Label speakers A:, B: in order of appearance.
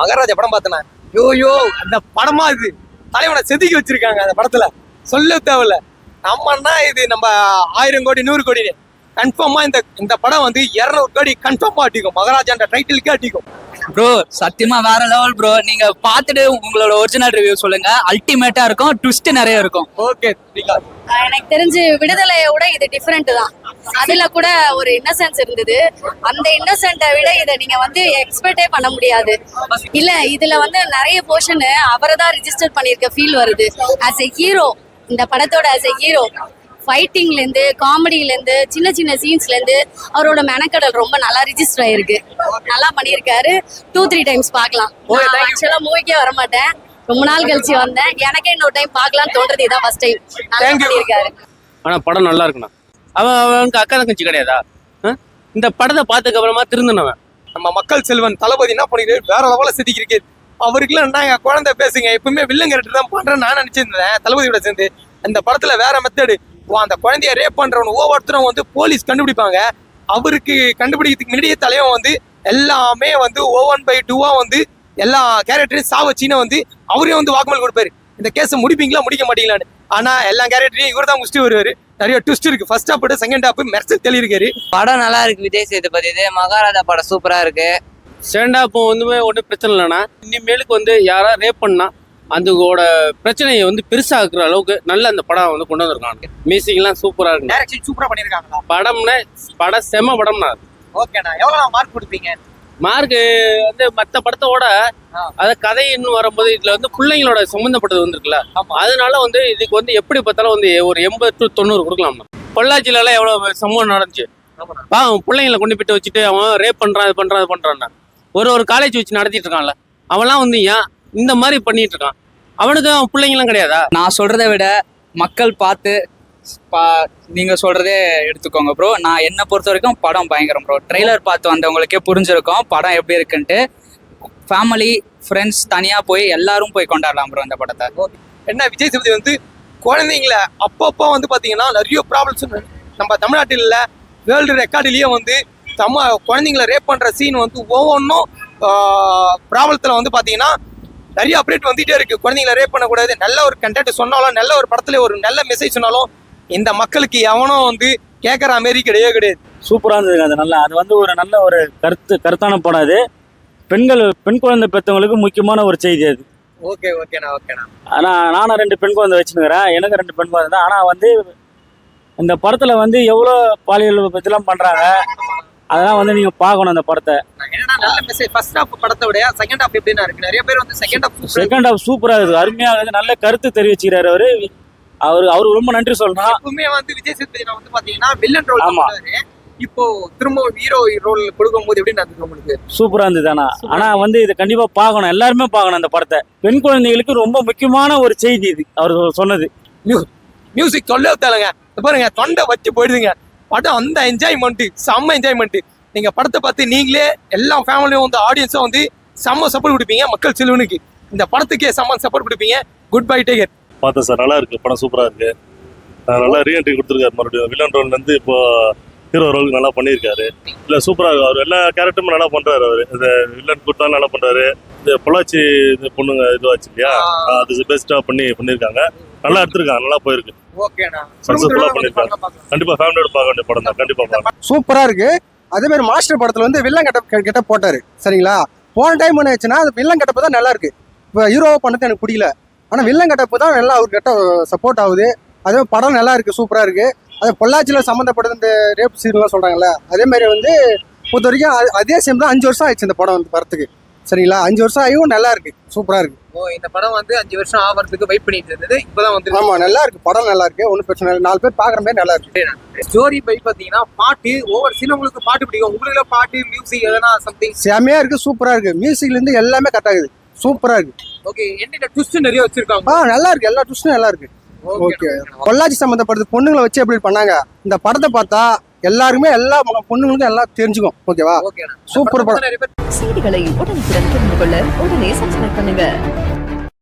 A: மகாராஜா படம் பார்த்தேன். யோ அந்த படமா இது தலைவனை செதுக்கி வச்சிருக்காங்க அந்த படத்துல, சொல்ல தேவையில்ல. நம்மன்னா இது நம்ம 1000 கோடி 100 கோடி கன்ஃபார்மா இந்த படம் வந்து 200 கோடி கன்ஃபார்மா அடிக்கும். மகாராஜான்ற டைட்டிலுக்கே அடிக்கும்.
B: ப்ரோ சத்தியமா வேற லெவல் ப்ரோ. நீங்க பார்த்துட்டு உங்களோட ஒரிஜினல் ரிவ்யூ சொல்லுங்க. அல்டிமேட்டா இருக்கும், ட்விஸ்ட் நிறைய இருக்கும்.
A: ஓகே,
C: எனக்கு தெரிஞ்சு விடுதலையோட இது டிஃபரெண்ட் தான். அதுல கூட ஒரு இன்னசென்ஸ் இருந்தது. அந்த இன்னசென்ட்டை விட இதை நீங்க வந்து எக்ஸ்பெக்டே பண்ண முடியாது. இல்ல இதுல வந்து நிறைய போர்ஷன் அவரை தான் ரிஜிஸ்டர் பண்ணிருக்க ஃபீல் வருது. ஆஸ் எ ஹீரோ, இந்த படத்தோட ஆஸ் எ ஹீரோ ஃபைட்டிங்ல இருந்து காமெடியில இருந்து சின்ன சின்ன சீன்ஸ்ல இருந்து அவரோட மெனக்கடல் ரொம்ப நல்லா ரிஜிஸ்டர் ஆயிருக்கு. நல்லா பண்ணியிருக்காரு. 2-3 டைம்ஸ் பார்க்கலாம். ஆக்சுவலா மூவிக்கே வர மாட்டேன், ரொம்ப நாள் கழிச்சு வந்தேன். எனக்கே இன்னொரு டைம் பார்க்கலாம்னு தோன்றது இதான் ஃபர்ஸ்ட் டைம். நல்லா பண்ணியிருக்காரு.
D: ஆனா படம் நல்லா இருக்குண்ணா. அவனுக்கு அக்கா தங்கச்சி கிடையாதா? இந்த படத்தை பார்த்ததுக்கு அப்புறமா திருந்தினவன்
A: நம்ம மக்கள் செல்வன் தளபதி என்ன பண்ணிட்டு வேற லெவல செதுக்கிருக்கு. அவருக்குலாம் என்ன குழந்தை பேசுங்க, எப்பவுமே வில்லன் கேரக்டர் தான் பண்றேன்னு நான் நினைச்சிருந்தேன். தளபதியோட சேர்ந்து அந்த படத்துல வேற மெத்தடு. அந்த குழந்தைய ரேப் பண்றவன் ஒவ்வொருத்தரும் வந்து போலீஸ் கண்டுபிடிப்பாங்க. அவருக்கு கண்டுபிடிக்கிறதுக்கு முன்னாடியே தலைவன் வந்து எல்லாமே வந்து 1/2 வந்து எல்லா கேரக்டரையும் சாவச்சின்னு வந்து அவரே வந்து வாக்குமூலம் கொடுப்பாரு. இந்த கேஸை முடிப்பீங்களா முடிக்க மாட்டீங்களான்னு. ஆனா எல்லா கேரக்டரையும் இவர் தான் முடிச்சுட்டு வருவாரு. நிறைய ட்விஸ்ட் இருக்கு. First half second half Mersal தெளியிருக்காரு.
E: படம் நல்லா இருக்கு. விஜய் சேதுபதி மகாராஜா படம் சூப்பரா இருக்கு.
D: ஸ்டாண்டாப் வந்து ஒன்றும் பிரச்சனை இல்லைன்னா இனிமேலுக்கு வந்து யாரா ரேப் பண்ணா அதோட பிரச்சனையை வந்து பெருசா இருக்கிற அளவுக்கு நல்ல அந்த படம் வந்து கொண்டு வந்திருக்காங்க. மியூசிக்லாம் சூப்பரா இருக்கு.
A: டைரக்ஷன் சூப்பரா பண்ணிருக்காங்க.
D: படம் செம படம்னா.
A: ஓகேண்ணா, எவ்வளவு மார்க் கொடுப்பீங்க?
D: மார்க் வந்து மற்ற படத்தோட அத கதை இன்னும் வரும்போது இதுல வந்து பிள்ளைங்களோட சம்பந்தப்பட்டது வந்துருக்குல்ல, அதனால வந்து இதுக்கு வந்து எப்படி பார்த்தாலும் வந்து ஒரு 80 to 90 கொடுக்கலாம். பொள்ளாச்சியில எல்லாம் எவ்வளவு சம்பவம் நடந்துச்சு. பிள்ளைங்களை கொண்டு போயிட்டு வச்சுட்டு அவன் ரேப் பண்றான், இது பண்றான், இது பண்றான். ஒரு காலேஜ் வச்சு நடத்திட்டு இருக்கான்ல, அவன்லாம் வந்து ஏன் இந்த மாதிரி பண்ணிட்டு இருக்கான்? அவனுக்கு அவன் பிள்ளைங்களாம் கிடையாதா?
B: நான் சொல்றதை விட மக்கள் பார்த்து நீங்க சொல்றதே எடுத்துக்கோங்க ப்ரோ. நான் என்ன பொறுத்த வரைக்கும் படம் பயங்கரம் ப்ரோ. ட்ரெய்லர் பார்த்து வந்தவங்களுக்கே புரிஞ்சிருக்கும் படம் எப்படி இருக்குன்ட்டு. ஃபேமிலி ஃப்ரெண்ட்ஸ் தனியா போய் எல்லாரும் போய் கொண்டாடலாம் ப்ரோ இந்த படத்தை.
A: என்ன விஜய் சேதுபதி வந்து குழந்தைங்கள அப்பப்போ வந்து பாத்தீங்கன்னா நிறைய ப்ராப்ளம்ஸ் நம்ம தமிழ்நாட்டில் இல்ல வேர்ல்டு ரெக்கார்டுலயே வந்து குழந்தைங்களை ரேப் பண்ற சீன் வந்து ஒவ்வொன்றும் ப்ராப்ளத்துல வந்து பாத்தீங்கன்னா நிறைய அப்டேட் வந்துட்டே இருக்கு. குழந்தைங்களை ரேப் பண்ணக்கூடாது. நல்ல ஒரு கண்டென்ட் சொன்னாலும், நல்ல ஒரு படத்துல ஒரு நல்ல மெசேஜ் சொன்னாலும் இந்த மக்களுக்கு எவனும் வந்து கேட்கற மாரி கிடையாது.
F: சூப்பரா இருந்தது. அது நல்லா, அது வந்து ஒரு நல்ல ஒரு கருத்தான படம். அது பெண் குழந்தை பெற்றவங்களுக்கு முக்கியமான ஒரு செய்தி அது.
A: ஓகேண்ணா.
F: ஆனா நானும் 2 பெண் குழந்தை வச்சுருக்கிறேன். எனக்கு 2 பெண் குழந்தை தான். ஆனா வந்து இந்த படத்துல வந்து எவ்வளவு பாலியல் பத்திலாம் பண்றாங்க, அதெல்லாம் வந்து நீங்க பார்க்கணும் அந்த படத்தை.
A: என்னன்னா நல்ல மெசேஜ். ஃபர்ஸ்ட் ஹாஃப் படத்தை விட செகண்ட் ஹாஃப் எப்படின்னா இருக்கு. நிறைய பேர் வந்து
F: செகண்ட் ஹாஃப் சூப்பரா இருக்குது, அருமையா இருக்குது, நல்ல கருத்து தெரிவிச்சுக்கிறாரு அவரு ரொம்ப நன்றி சொல்லணும்.
A: எப்பவுமே வந்து விஜய் சேதுபதி வந்து பாத்தீங்கன்னா வில்லன் ரோல் பண்ணுவாரு. இப்போ திரும்ப ஹீரோ ரோல் கொடுக்கும்போது எப்படி நடந்துச்சு உங்களுக்கு?
F: சூப்பரா இருந்தது. ஆனா வந்து இது கண்டிப்பா பார்க்கணும், எல்லாருமே பார்க்கணும் அந்த படத்தை. பெண் குழந்தைகளுக்கு ரொம்ப முக்கியமான ஒரு செய்தி இது அவர் சொன்னது.
A: மியூசிக் சொல்ல தேவைங்க. பாருங்க, தொண்டை வச்சு போயிடுதுங்க படம். அந்த என்ஜாய்மெண்ட், செம்ம என்ஜாய்மெண்ட். நீங்க படத்தை பார்த்து நீங்களே எல்லா ஃபேமிலியும் வந்து ஆடியன்ஸும் வந்து செம்ம சப்போர்ட் கொடுப்பீங்க. மக்கள் செல்வனுக்கு இந்த படத்துக்கே செம்ம சப்போர்ட் கொடுப்பீங்க. Good bye Daguerre.
G: பார்த்தேன் சார், நல்லா இருக்கு படம், சூப்பரா இருக்கு. நல்லா ரீஎன்ட்ரி கொடுத்துருக்காரு. மறுபடியும் வில்லன் ரோல்ல இருந்து இப்போ ஹீரோ ரோலுக்கு நல்லா பண்ணியிருக்காரு. இல்ல சூப்பரா இருக்கு. அவர் எல்லா கேரக்டரும் நல்லா பண்றாரு. அவரு இந்த வில்லன் கொடுத்தாலும் நல்லா பண்றாரு. இந்த பொள்ளாச்சி பொண்ணுங்க இதுவாச்சு இல்லையா, அது பெஸ்டா பண்ணியிருக்காங்க. நல்லா எடுத்திருக்காங்க, நல்லா போயிருக்கு. சக்சஸ்ஃபுல்லா பண்ணிருக்காங்க. கண்டிப்பா ஃபேமிலியோட பார்க்க வேண்டிய படம் தான். கண்டிப்பா பார்க்கலாம்.
H: சூப்பரா இருக்கு. அதே மாதிரி மாஸ்டர் படத்துல வந்து வில்லன் கெட்ட போட்டாரு. சரிங்களா, போன டைம் என்ன ஆச்சுன்னா அது வில்லன் கெட்டப்பு தான் நல்லா இருக்கு. இப்போ ஹீரோவா பண்ணது எனக்கு பிடிக்கல. ஆனா வில்லன் கெட்டப்பு தான் நல்லா அவருக்கு கெட்ட சப்போர்ட் ஆகுது. அதே படம் நல்லா இருக்கு, சூப்பரா இருக்கு. அது பொள்ளாச்சியில சம்மந்தப்பட்டது இந்த ரேப் சீன்லாம் சொல்றாங்கல்ல, அதே மாதிரி வந்து பொறுத்த வரைக்கும் அதே சேம் தான். 5 வருஷம் ஆயிடுச்சு இந்த படம் வந்து வரத்துக்கு. சரிங்களா, 5 வருஷம் ஆகியும் நல்லா இருக்கு, சூப்பரா இருக்கு.
A: இந்த படம் வந்து 5 வருஷம் ஆகிறதுக்கு வெயிட் பண்ணிட்டு இருந்தது. இப்பதான் வந்து
H: ஆமா, நல்லா இருக்கு படம், நல்லா இருக்கு. ஒன்றும் பிரச்சனை இல்லை. 4 பேர் பாக்குற மாதிரி நல்லா இருக்கு.
A: ஸ்டோரி பை பாத்தீங்கன்னா பாட்டு ஒவ்வொரு சிலவங்களுக்கு பாட்டு பிடிக்கும். உங்களுக்கு பாட்டு மியூசிக் எதனா சம்திங்
H: செமையா இருக்கு, சூப்பரா இருக்கு. மியூசிக்ல இருந்து எல்லாமே கரெக்ட் ஆகுது, சூப்பரா இருக்கு.
A: ஓகே, எண்டில ட்விஸ்ட் நிறைய வச்சிருக்காங்க.
H: நல்லா இருக்கு, எல்லா ட்விஸ்டும் நல்லா இருக்கு. ஓகே, பொள்ளாச்சி சம்பந்தப்பட்டது பொண்ணுங்களை வச்சு எப்படி பண்ணாங்க, இந்த படத்தை பார்த்தா எல்லாருமே எல்லா பொண்ணுங்களுக்கும் எல்லாம் தெரிஞ்சுக்கும். ஓகேவா, சூப்பர் படம்.
I: செய்திகளை உடனுக்குடன் தெரிந்து கொள்ள உடனே சப்ஸ்கிரைப் பண்ணுங்க.